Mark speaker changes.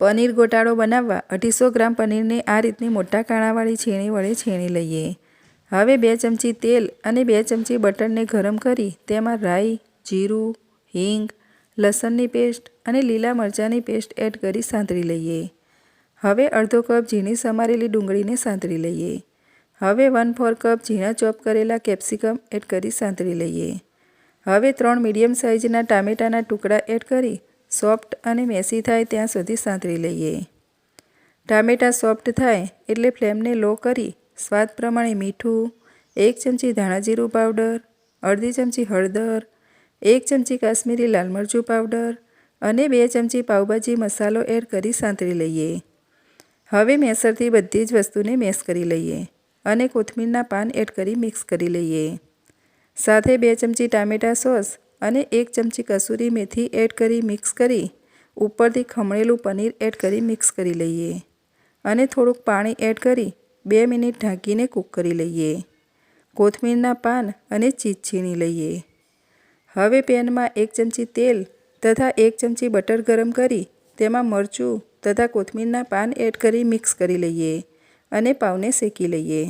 Speaker 1: પનીર ગોટાળો બનાવવા 250 ગ્રામ પનીરને આ રીતની મોટા કાણાવાળી છીણી વડે છીણી લઈએ। હવે 2 ચમચી તેલ અને 2 ચમચી બટરને ગરમ કરી તેમાં રાઈ, જીરું, હિંગ, લસણની પેસ્ટ અને લીલા મરચાંની પેસ્ટ એડ કરી સાંતળી લઈએ। હવે અડધો કપ ઝીણી સમારેલી ડુંગળીને સાંતળી લઈએ। હવે 1/4 કપ ઝીણા ચોપ કરેલા કેપ્સિકમ એડ કરી સાંતળી લઈએ। હવે 3 મીડિયમ સાઇઝના ટામેટાના ટુકડા એડ કરી સોફ્ટ અને મેસી થાય ત્યાં સુધી સાંતળી લઈએ। ટામેટાં સોફ્ટ થાય એટલે ફ્લેમને લો કરી સ્વાદ પ્રમાણે મીઠું, 1 ચમચી ધાણા જીરું પાવડર, અડધી ચમચી હળદર, 1 ચમચી કાશ્મીરી લાલ મરચું પાવડર અને 2 ચમચી પાવભાજી મસાલો એડ કરી સાંતળી લઈએ। હવે મેસરથી બધી જ વસ્તુને મેશ કરી લઈએ અને કોથમીરના પાન એડ કરી મિક્સ કરી લઈએ। સાથે 2 ચમચી ટામેટા સોસ અને 1 ચમચી કસૂરી મેથી એડ કરી મિક્સ કરી ઉપરથી ખમણેલું પનીર એડ કરી મિક્સ કરી લઈએ અને થોડુંક પાણી એડ કરી 2 મિનિટ ઢાંકીને કૂક કરી લઈએ। કોથમીરના પાન અને ચીઝ છીણી લઈએ। હવે પેનમાં 1 ચમચી તેલ તથા 1 ચમચી બટર ગરમ કરી તેમાં મરચું તથા કોથમીરના પાન એડ કરી મિક્સ કરી લઈએ અને પાવને શેકી લઈએ।